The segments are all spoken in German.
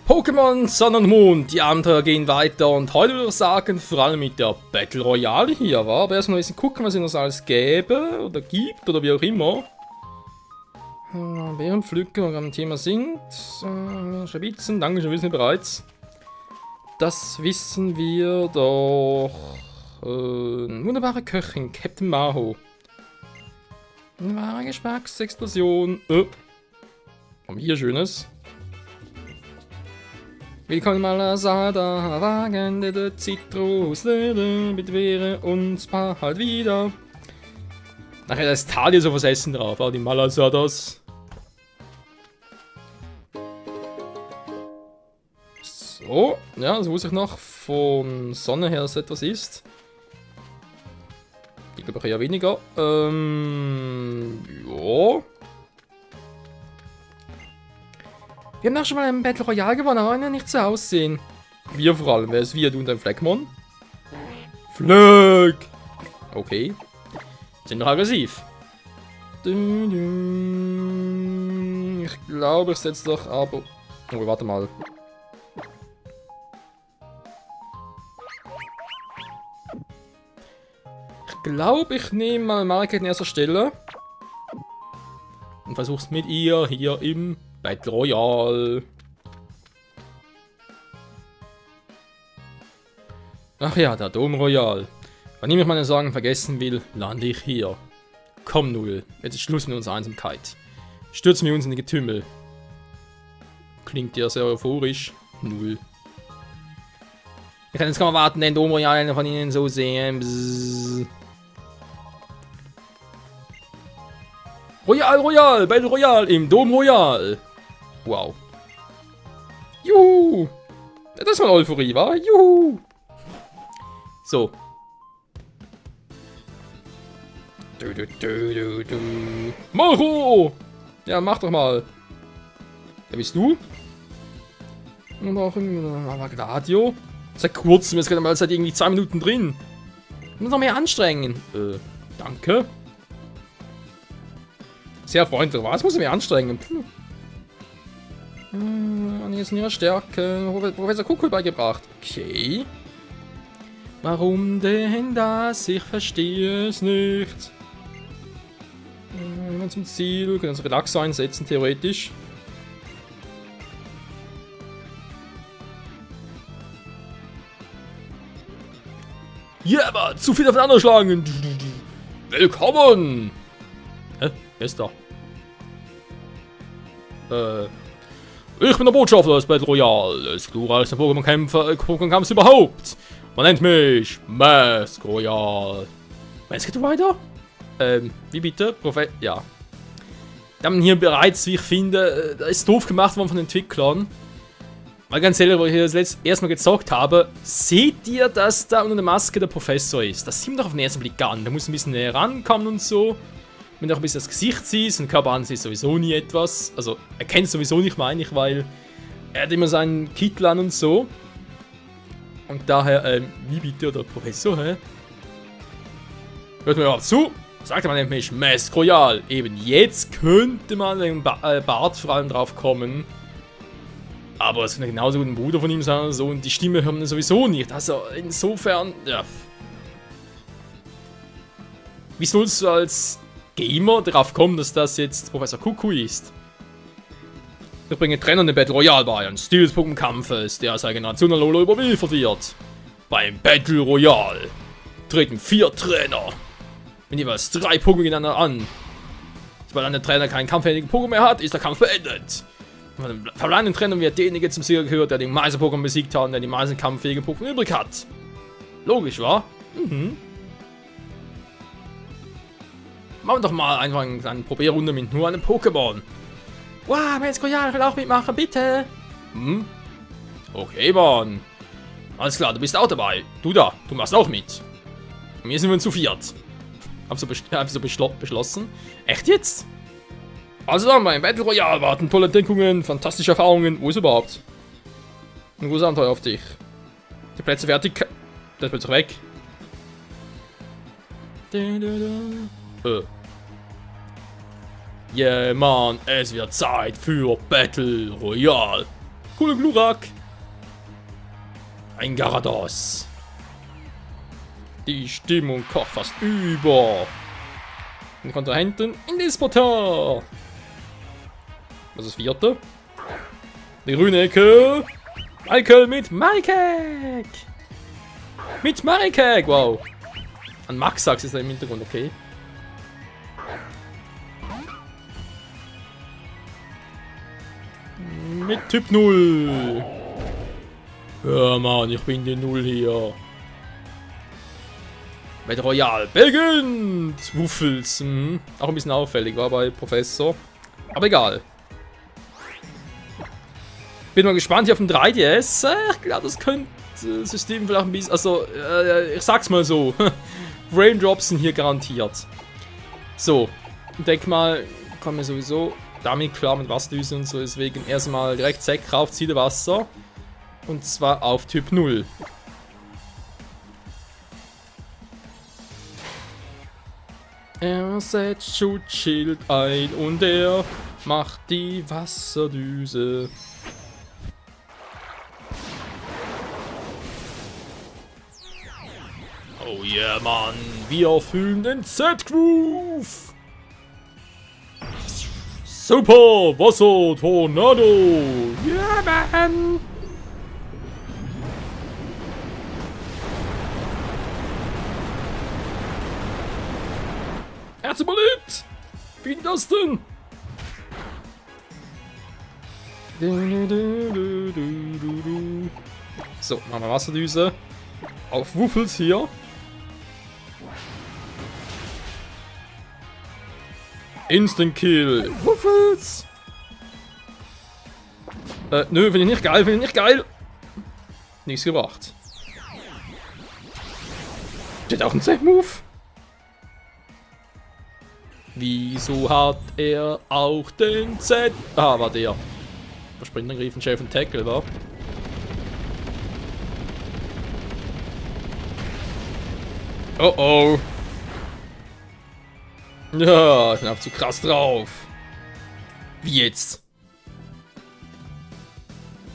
Pokémon Sonne und Mond, die Abenteuer gehen weiter und heute würde ich sagen, vor allem mit der Battle Royale hier, war. Aber erstmal ein bisschen gucken, was es noch alles gäbe oder gibt oder wie auch immer. Bärenpflücker, wo wir am Thema sind. Schabitzen, danke schon, wissen wir bereits. Das wissen wir doch. Eine wunderbare Köchin, Captain Maho. Eine wahre Geschmacksexplosion. Haben wir hier Schönes. Willkommen alla Sada, Wagen der Zitrus, bitte wäre uns bald wieder. Nachher ist Talia so was Essen drauf, auch die Malasadas. So, ja, das wusste ich noch von Sonne her, dass etwas ist. Ich glaube auch eher weniger. Ja. Wir haben auch schon mal einen Battle Royale gewonnen, aber ja nicht so aussehen. Wir vor allem, wer ist wir, du und dein Fleckmon? Fleck! Okay. Sind noch aggressiv. Ich glaube, ich setze doch aber... Oh, warte mal. Ich glaube, ich nehme mal Marke an erster Stelle. Und versuch's mit ihr hier im Battle Royale. Ach ja, der Dom Royal. Wenn ich meine Sorgen vergessen will, lande ich hier. Komm, Null, jetzt ist Schluss mit unserer Einsamkeit. Stürzen wir uns in die Getümmel. Klingt ja sehr euphorisch. Null. Ich kann jetzt kaum warten, den Dom Royal von Ihnen so sehen. Bzzz. Royal, Battle Royale im Dom Royal. Wow. Juhu. Das ist mal Euphorie, wa? Juhu. So. Macho! Ja, mach doch mal. Wer bist du? Aber Gladio? Seit kurzem, jetzt gerade mal seit irgendwie 2 Minuten drin. Ich muss noch mehr anstrengen. Danke. Sehr freundlich, was muss ich mir anstrengen? Jetzt in ihrer Stärke. Professor Kuckuck beigebracht. Okay. Warum denn das? Ich verstehe es nicht. Wir zum Ziel. Wir können uns Relaxo einsetzen, theoretisch. Ja, aber zu viel aufeinander schlagen. Willkommen! Hä? Wer ist da? Ich bin der Botschafter des Battle Royale, des glorreichsten Pokémon-Kampfs überhaupt. Man nennt mich Mask Royal. Es geht weiter? Wie bitte? Ja. Wir haben hier bereits, wie ich finde, das ist doof gemacht worden von den Entwicklern. Weil ganz ehrlich, wo ich das erste Mal gezockt habe, seht ihr, dass da unter der Maske der Professor ist? Das sieht man doch auf den ersten Blick an. Da muss ein bisschen näher rankommen und so. Wenn du auch ein bisschen das Gesicht siehst, und Körper an sich sowieso nie etwas. Also, er kennt sowieso nicht, meine ich, weil er hat immer seinen Kittel an und so. Und daher, wie bitte, der Professor, hä? Hört mir überhaupt zu? Sagt man nämlich Mask Royal. Eben jetzt könnte man den Bart vor allem drauf kommen. Aber es könnte genauso gut ein Bruder von ihm sein oder so. Und die Stimme hören wir sowieso nicht. Also, insofern, ja. Wie sollst du als Gamer darauf kommen, dass das jetzt Professor Kuckuck ist? Ich bringe Trainer in den Battle Royale bei, ein Stil des Pokémon-Kampfes, der seine Generation Alola überliefert wird. Beim Battle Royale treten 4 Trainer mit jeweils 3 Pokémon gegeneinander an. Sobald ein Trainer keinen kampfhähigen Pokémon mehr hat, ist der Kampf beendet. Von dem verbleibenden Trainer wird derjenige zum Sieger gehört, der den meisten Pokémon besiegt hat und der die meisten kampffähigen Pokémon übrig hat. Logisch, wa? Mhm. Machen wir doch mal einfach eine kleine Probierrunde mit nur einem Pokémon. Wow, Mask Royal, ich will auch mitmachen, bitte. Hm? Okay, Mann. Alles klar, du bist auch dabei. Du da, du machst auch mit. Und wir sind wir zu 4. Hab so beschlossen. Echt jetzt? Also dann, beim Battle Royale warten tolle Entdeckungen, fantastische Erfahrungen. Wo ist überhaupt? Ein großes Abenteuer auf dich. Die Plätze fertig. Das wird weg. Yeah, Mann, es wird Zeit für Battle Royale. Cooler Glurak. Ein Gyarados. Die Stimmung kocht fast über. Den Kontrahenten in das Portal. Was ist das vierte? Die grüne Ecke. Michael mit Marikek. Mit Marikek, wow. An Maxax ist er im Hintergrund, okay. Mit Typ 0. Ja, Mann, ich bin die 0 hier. Battle Royale beginnt! Wuffels. Auch ein bisschen auffällig, war bei Professor. Aber egal. Bin mal gespannt hier auf dem 3DS. Ich glaube, das könnte das System vielleicht ein bisschen. Also, ich sag's mal so. Raindrops sind hier garantiert. So. Ich denke mal, kommen wir sowieso damit klar mit Wasserdüse und so. Deswegen erstmal direkt Zack rauf, zieht Wasser. Und zwar auf Typ 0. Er setzt Schutzschild ein und er macht die Wasserdüse. Oh yeah, Mann, wir erfüllen den Z-Groove. Super, Wasser, Tornado. Yeah, man. Er hat's überlebt! Wie das denn? So, machen wir Wasserdüse. Auf Wuffels hier. Instant Kill. Wuffels! Nö, finde ich nicht geil, finde ich nicht geil. Nichts gebracht. Steht auch ein Z-Move. Wieso hat er auch den Z? Ah, war der. Verspringt den Griffen Chef und Tackle, war. Oh oh. Ja, ich bin einfach zu krass drauf. Wie jetzt?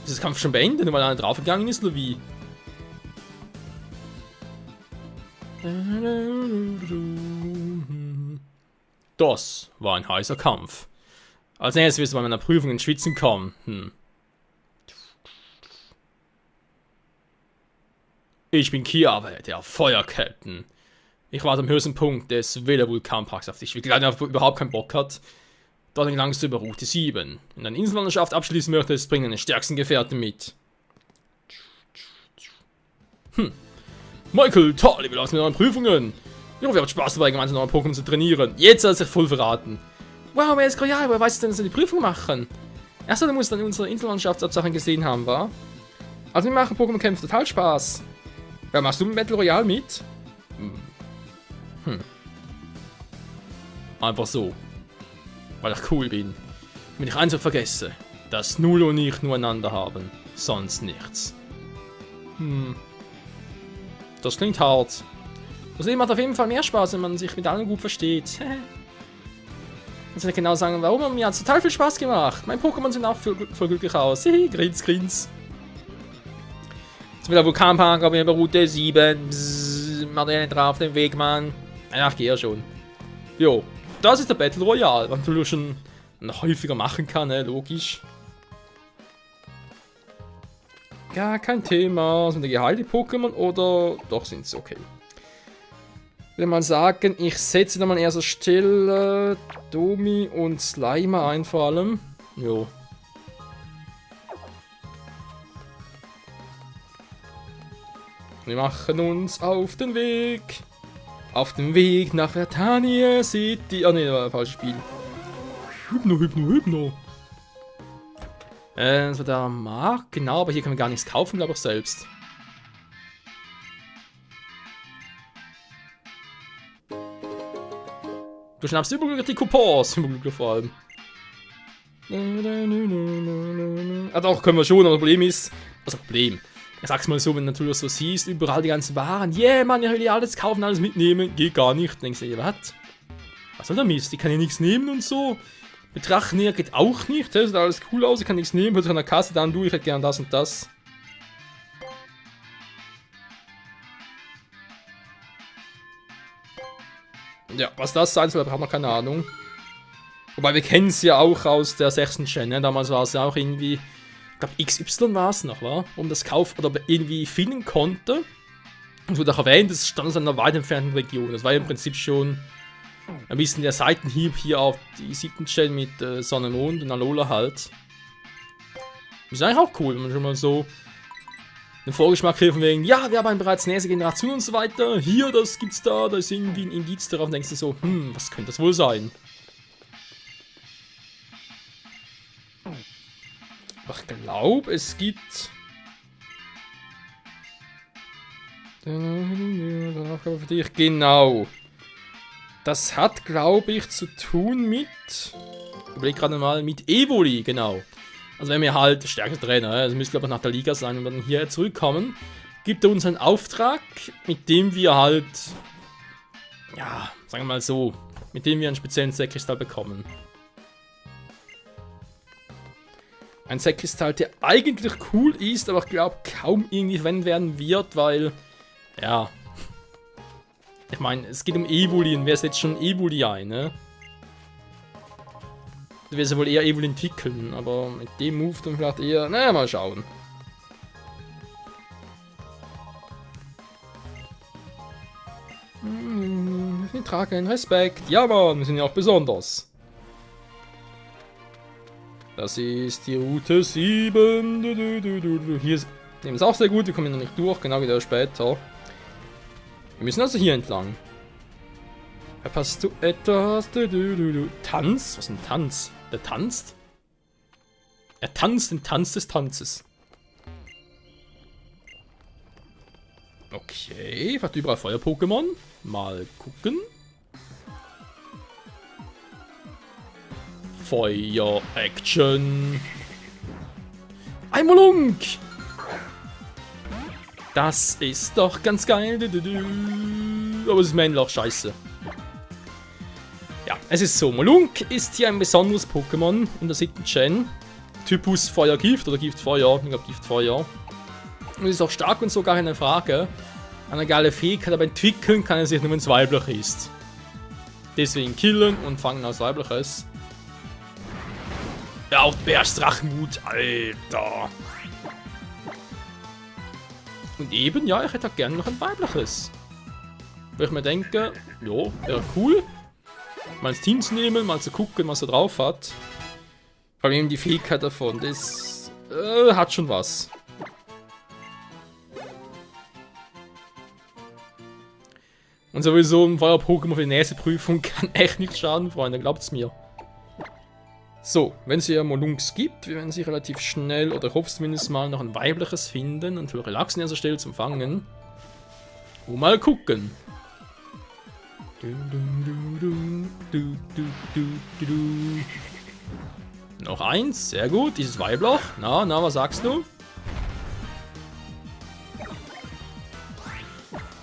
Ist das Kampf schon beendet, nur weil einer draufgegangen ist, oder wie? Das war ein heißer Kampf. Als nächstes wirst du bei meiner Prüfung ins Schwitzen kommen. Ich bin Kiawe, der Feuerkapitän. Ich war am höchsten Punkt des Vela-Vulkanparks, auf den ich wirklich leider überhaupt keinen Bock hat. Dort gelangst du über Route 7. Wenn du eine Insellandschaft abschließen möchtest, bring deine stärksten Gefährten mit. Michael, toll, wie läuft's mit euren Prüfungen? Ich hoffe, ihr habt Spaß dabei, gemeinsam neue Pokémon zu trainieren. Jetzt hat es sich voll verraten. Wow, wer ist Royal? Woher weißt du denn, dass wir die Prüfung machen? Achso, du musst dann unsere Insellandschaftsabsachen gesehen haben, wa? Also wir machen Pokémon-Kämpfe total Spaß. Ja, machst du mit Battle Royale mit? Einfach so. Weil ich cool bin. Wenn ich eins vergesse, dass Null und ich nur einander haben. Sonst nichts. Das klingt hart. Das Leben macht auf jeden Fall mehr Spaß, wenn man sich mit allen gut versteht. Ich kann genau sagen, warum. Mir hat es total viel Spaß gemacht. Meine Pokémon sehen auch voll glücklich aus. Grins, grins. Jetzt wieder Vulkanpark, aber über Route 7. Bzzz, mach dir nicht drauf den Weg, Mann. Ach, geh ja schon. Jo, das ist der Battle Royale, was man schon noch häufiger machen kann, ne? Logisch. Gar kein Thema. Sind die geheilte Pokémon oder doch sind sie okay? Ich würde mal sagen, ich setze da mal an erster Stelle Domi und Slimer ein vor allem. Jo. Wir machen uns auf den Weg. Auf dem Weg nach Vertania City. Ah ne, das war ein falsches Spiel. Hypno. Das war der Markt, genau, aber hier können wir gar nichts kaufen, glaube ich, selbst. Du schnappst überglücklich die Coupons, überglücklich vor allem. Ah doch, können wir schon, aber das Problem ist, also Problem. Ich sag's mal so, wenn du natürlich so siehst, überall die ganzen Waren, yeah, Mann, ich will ja alles kaufen, alles mitnehmen, geht gar nicht. Denkst du, was? Was soll der Mist? Ich kann ja nichts nehmen und so. Betrachten hier geht auch nicht. Das sieht alles cool aus. Ich kann nichts nehmen. Hört sich an der Kasse dann du. Ich hätte gern das und das. Ja, was das sein soll, habe ich noch keine Ahnung. Wobei wir kennen es ja auch aus der 6. Gen. Ne? Damals war es ja auch irgendwie. Ich glaube, XY war es noch, war? Um das Kauf oder irgendwie finden konnte. Und wurde auch erwähnt, es stand aus einer weit entfernten Region. Das war ja im Prinzip schon ein bisschen der Seitenhieb hier auf die 7. Gen mit Sonne, Mond und Alola halt. Ist eigentlich auch cool, wenn man schon mal so den Vorgeschmack kriegt von wegen, ja, wir haben bereits nächste Generation und so weiter. Hier, das gibt's da ist irgendwie ein Indiz darauf. Und denkst du so, was könnte das wohl sein? Aber ich glaube, es gibt Aufgabe für dich. Genau. Das hat, glaube ich, zu tun mit. Ich überlege gerade mal, mit Evoli, genau. Also, wenn wir halt stärkste Trainer, also müsste, glaube ich, nach der Liga sein und dann hier zurückkommen, gibt er uns einen Auftrag, mit dem wir halt. Ja, sagen wir mal so, mit dem wir einen speziellen Set-Kristall bekommen. Ein Set-Kristall, der eigentlich cool ist, aber ich glaube kaum irgendwie verwendet werden wird, weil. Ja. Ich meine, es geht um Evoli und wer setzt schon Evoli ein, ne? Du wirst ja wohl eher Evoli entwickeln, aber mit dem Move dann vielleicht eher. Naja, mal schauen. Wir tragen Respekt. Ja, Mann, wir sind ja auch besonders. Das ist die Route 7. Hier ist es auch sehr gut, wir kommen noch nicht durch, genau wieder später. Wir müssen also hier entlang. Verpasst du etwas? Tanz? Was ist ein Tanz? Der tanzt? Er tanzt den Tanz des Tanzes. Okay, hat überall Feuer-Pokémon. Mal gucken. Feuer-Action. Einmal Lunk! Das ist doch ganz geil. Aber es ist männlich auch scheiße. Ja, es ist so. Molunk ist hier ein besonderes Pokémon in der 7. Gen. Typus Feuer-Gift oder Gift-Feuer. Ich glaube Gift-Feuer. Und ist auch stark und so, gar keine Frage. Eine geile Fähigkeit, aber entwickeln kann er sich nur, wenn es weiblich ist. Deswegen killen und fangen als weibliches. Ja, auch Bärstrachenmut, Alter. Und eben, ja, ich hätte auch gerne noch ein weibliches. Weil ich mir denke, jo, wäre cool. Mal ins Team zu nehmen, mal zu gucken, was er drauf hat. Vor allem eben die Fähigkeit davon, das hat schon was. Und sowieso ein Feuer-Pokémon für die nächste Prüfung kann echt nicht schaden, Freunde, glaubt's mir. So, wenn es hier Molunks gibt, wir werden sie relativ schnell, oder ich hoffe zumindest mal, noch ein weibliches finden und für Relaxen an dieser Stelle zum Fangen. Und mal gucken. Noch eins, sehr gut, dieses Weibloch. Na, was sagst du?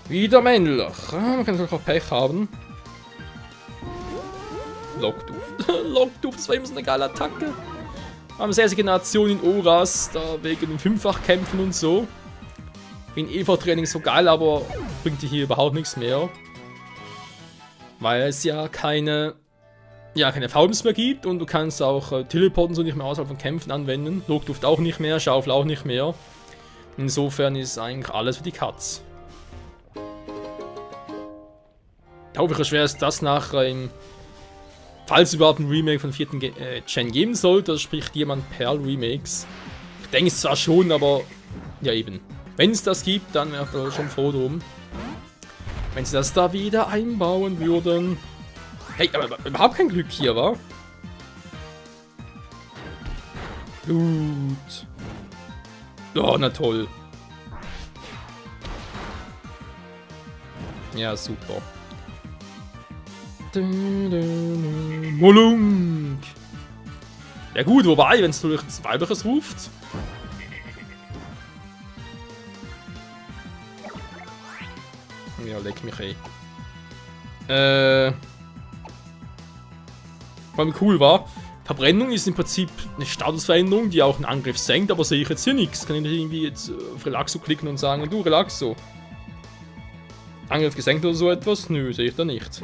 Wieder männlich. Man kann natürlich auch Pech haben. Lockduft. Lockduft, das war immer so eine geile Attacke. Wir haben sehr Generation in Oras, da wegen dem Fünffachkämpfen und so. Wegen EV-Training so geil, aber bringt dir hier überhaupt nichts mehr. Weil es ja keine Faulness mehr gibt und du kannst auch Teleporten so nicht mehr außerhalb von Kämpfen anwenden. Lockduft auch nicht mehr, Schaufel auch nicht mehr. Insofern ist eigentlich alles für die Katz. Ich hoffe, wie schwer ist das nachher falls es überhaupt ein Remake von 4. Gen geben sollte, das spricht jemand Perl Remakes. Ich denke es zwar schon, aber ja eben. Wenn es das gibt, dann wäre ich da schon froh drum. Wenn sie das da wieder einbauen würden. Hey, aber überhaupt kein Glück hier, wa? Gut. Oh, na toll. Ja, super. Molunk. Ja gut, wobei, wenn es durch ein weibliches ruft. Ja, leck mich Vor allem cool war, Verbrennung ist im Prinzip eine Statusveränderung, die auch einen Angriff senkt, aber sehe ich jetzt hier nichts. Kann ich nicht irgendwie jetzt auf Relaxo klicken und sagen, du Relaxo. Angriff gesenkt oder so etwas? Nö, sehe ich da nicht.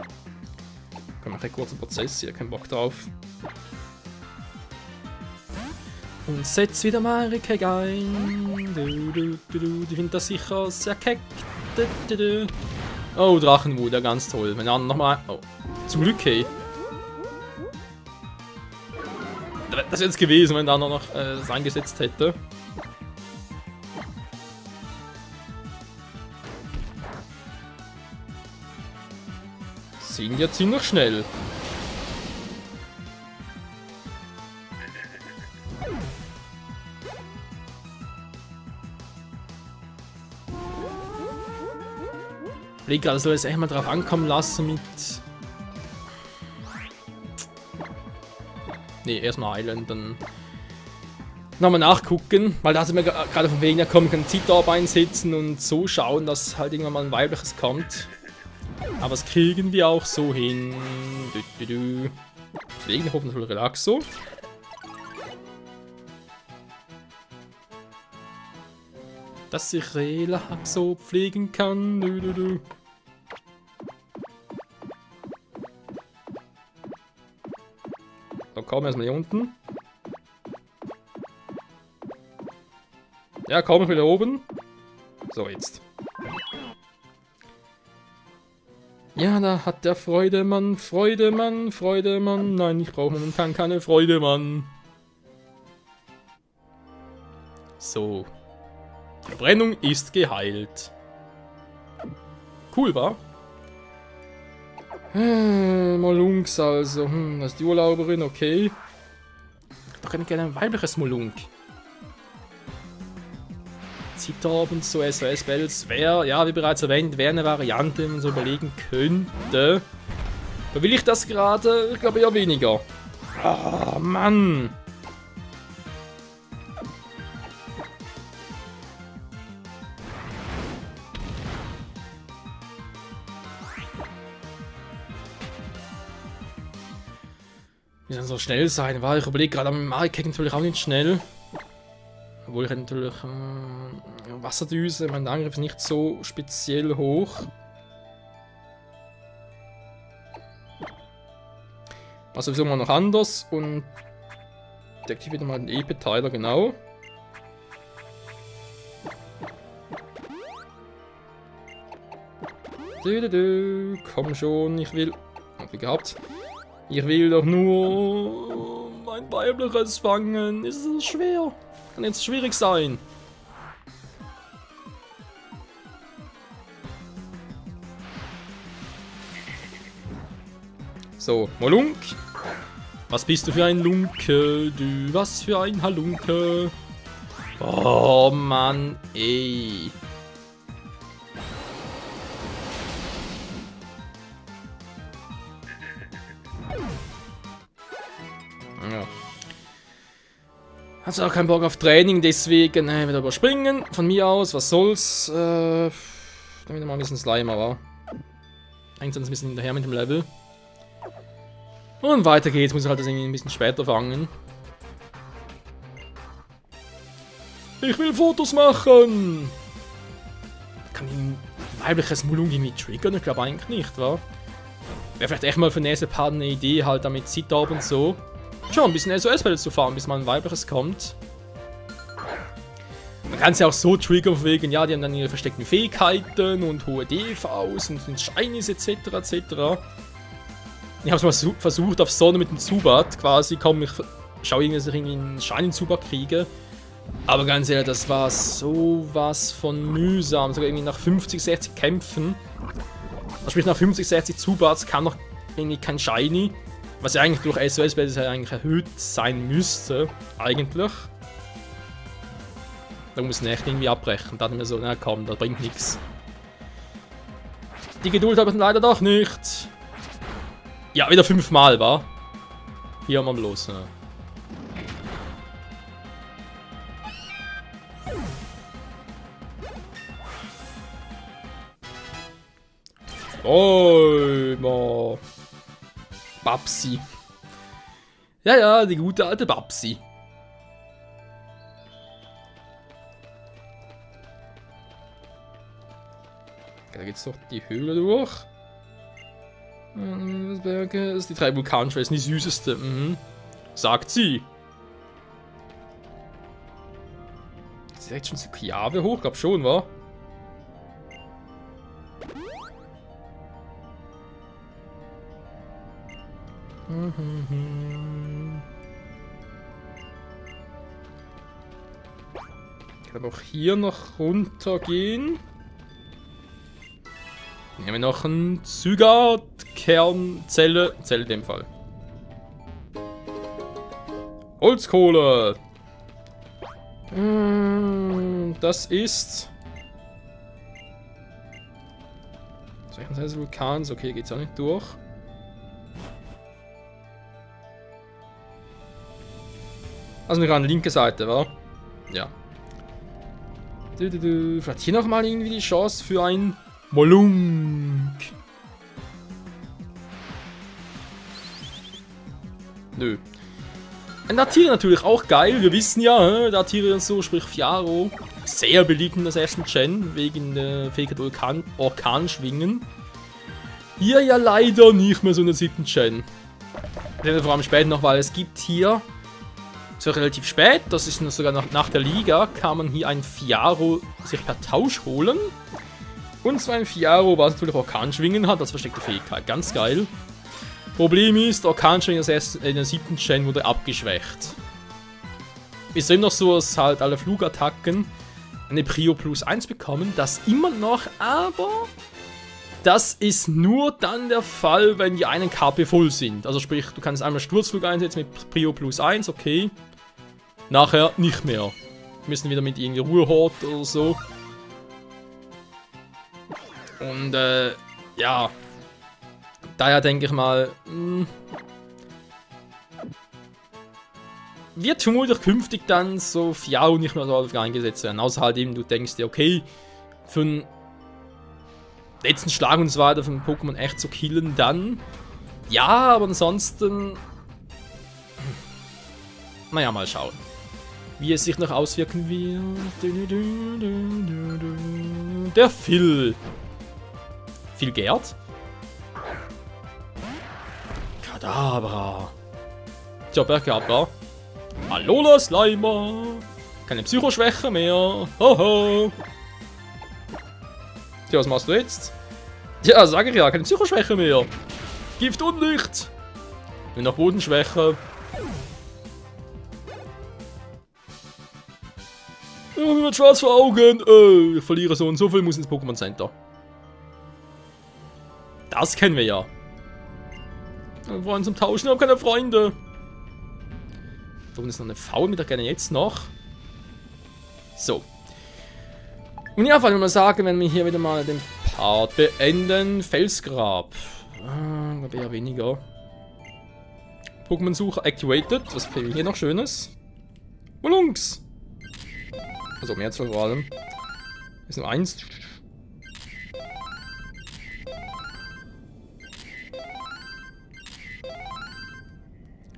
Können wir einen kurzen Prozess hier, kein Bock drauf. Und setz wieder Marike ein. Die findet das sicher sehr keck. Oh, Drachenwut, ja ganz toll. Wenn er nochmal. Oh. Zum Glück, hey. Das wäre jetzt gewesen, wenn der andere noch das eingesetzt hätte. Sind ja ziemlich schnell. Ich gerade soll es echt mal drauf ankommen lassen mit. Ne, erstmal Island, dann nochmal nachgucken, weil da hat mir gerade von wegen, da kommen kann Zitarb einsetzen und so schauen, dass halt irgendwann mal ein weibliches kommt. Aber das kriegen wir auch so hin. Deswegen hoffentlich Relaxo. Dass ich Relaxo pflegen kann. So, komm erstmal hier unten. Ja, komm wieder oben. So, jetzt. Ja, da hat der Freudemann, Freudemann, Freudemann. Nein, ich brauche momentan keine Freudemann. So. Die Verbrennung ist geheilt. Cool, wa? Molunks also. Das ist die Urlauberin, okay. Ich hätte gerne ein weibliches Molunk. Zitarb und so, SOS-Bells wäre, ja, wie bereits erwähnt, wäre eine Variante, die man so überlegen könnte. Aber will ich das gerade? Ich glaube eher weniger. Ah, Mann. Wie soll so schnell sein? War ich überlege gerade, am Marikek natürlich auch nicht schnell. Obwohl ich natürlich Wasserdüse, mein Angriff ist nicht so speziell hoch. Also sowieso mal noch anders und deaktiviert mal den EP-Teiler, genau. Komm schon, ich will. Hab ich gehabt. Ich will doch nur mein weibliches fangen. Ist es schwer? Kann jetzt schwierig sein. So, Molunk. Was bist du für ein Lunke? Du, was für ein Halunke? Oh Mann, ey. Ja. Hast auch keinen Bock auf Training, deswegen wieder überspringen. Von mir aus, was soll's. Dann wieder mal ein bisschen Slimer, war. Eigentlich sonst ein bisschen hinterher mit dem Level. Und weiter geht's, muss ich halt das irgendwie ein bisschen später fangen. Ich will Fotos machen! Kann ich ein weibliches Molungi mit triggern? Ich glaube eigentlich nicht, wa? Wäre vielleicht echt mal für den nächsten Part eine Idee, halt damit Zitarb und so. Schon ein bisschen SOS-Bälle zu fahren, bis mal ein weibliches kommt. Man kann es ja auch so triggern, wegen, ja, die haben dann ihre versteckten Fähigkeiten und hohe DVs und sind Shinies etc. etc. Ich habe es mal versucht auf Sonne mit dem Zubat quasi, komm, ich schaue irgendwie, dass ich irgendwie einen Shiny Zubat kriege. Aber ganz ehrlich, das war sowas von mühsam, sogar irgendwie nach 50, 60 Kämpfen. Sprich, nach 50, 60 Zubats kann noch irgendwie kein Shiny. Was ja eigentlich durch SOS-Bälle ja eigentlich erhöht sein müsste, eigentlich. Da muss ich echt irgendwie abbrechen. Da dachte ich mir so, na komm, das bringt nichts. Die Geduld habe ich leider doch nicht. Ja, wieder 5-mal, wa? Hier haben wir bloß, ne? Oh, Babsi. Ja, ja, die gute alte Babsi. Da geht's doch die Höhle durch. Das ist die 3 Vulkanschwestern, die süßeste. Mhm. Sagt sie. Ist direkt schon zu Kiave hoch? Glaub schon, wa? Ich kann auch hier noch runter gehen. Nehmen wir noch einen Zygat, Kern, Zelle in dem Fall. Holzkohle. Das ist... Seite des Vulkans, okay, geht's auch nicht durch. Also nicht an der linken Seite, wa? Ja. Vielleicht hier nochmal irgendwie die Chance für ein Molunk. Nö. Ein Datiri natürlich auch geil. Wir wissen ja, Datiri und so, sprich Fiaro, sehr beliebt in der 6. Gen, wegen der Fähigkeit Orkanschwingen. Hier ja leider nicht mehr so in der 7. Gen. Vor allem später noch, weil es gibt hier, so relativ spät, das ist sogar nach der Liga, kann man hier ein Fiaro sich per Tausch holen. Und zwar ein Fiaro, was natürlich Orkanschwingen hat, als versteckte Fähigkeit. Ganz geil. Problem ist, Orkanschwingen in der 7. Gen wurde abgeschwächt. Ist immer noch so, dass halt alle Flugattacken eine Prio plus 1 bekommen. Das immer noch, aber das ist nur dann der Fall, wenn die einen KP voll sind. Also sprich, du kannst einmal Sturzflug einsetzen mit Prio plus 1, okay. Nachher nicht mehr. Wir müssen wieder mit irgendwie Ruhehort oder so. Und ja, daher denke ich mal, wird vermutlich künftig dann so Fiao nicht mehr so eingesetzt werden. Außer halt eben, du denkst dir, okay, für den letzten Schlag und so weiter von Pokémon echt zu killen, dann ja, aber ansonsten, naja, mal schauen, wie es sich noch auswirken wird. Der Phil. Viel Gerd. Kadabra. Tja, Bergabra. Alola Slimer. Keine Psychoschwäche mehr. Hoho. Tja, was machst du jetzt? Ja, sag ich ja, keine Psychoschwäche mehr. Gift und Licht. Nur noch Bodenschwäche. Ja, mir wird schwarz vor Augen. Ich verliere so und so viel, muss ins Pokémon Center. Das kennen wir ja. Wir wollen zum Tauschen, wir haben keine Freunde. Da unten ist noch eine Faul, mit der gerne jetzt noch. So. Und ja, wollen wir mal sagen, wenn wir hier wieder mal den Part beenden. Felsgrab. Glaube eher weniger. Pokémon-Suche activated. Was kriegen wir hier noch Schönes? Molunks. Also Mehrzahl vor allem. Ist nur 1.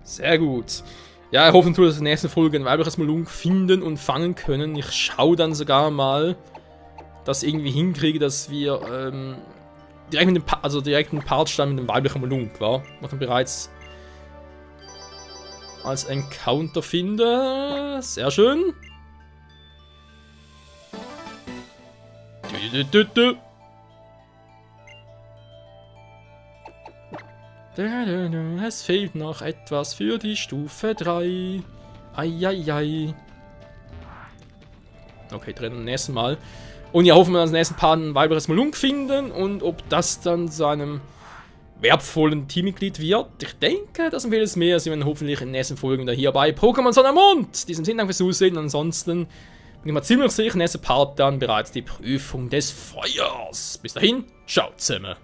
Sehr gut. Ja, ich hoffe natürlich, dass wir in der nächsten Folge ein weibliches Molunk finden und fangen können. Ich schaue dann sogar mal, dass ich irgendwie hinkriege, dass wir direkt mit dem direkt einen Partstand mit dem weiblichen Molunk, war. Was ich bereits als Encounter finde. Sehr schön. Es fehlt noch etwas für die Stufe 3. Eieiei. Okay, drin beim nächsten Mal. Und ja, hoffen wir, dass wir nächsten Part ein weibliches Molunk finden und ob das dann zu einem wertvollen Teammitglied wird. Ich denke, das empfehle es mehr. Sie werden hoffentlich in den nächsten Folgen wieder hier bei Pokémon Sonne und Mond. In diesem Sinne, danke fürs Zusehen. Ansonsten bin ich mal ziemlich sicher, im nächsten Part dann bereits die Prüfung des Feuers. Bis dahin, ciao zusammen.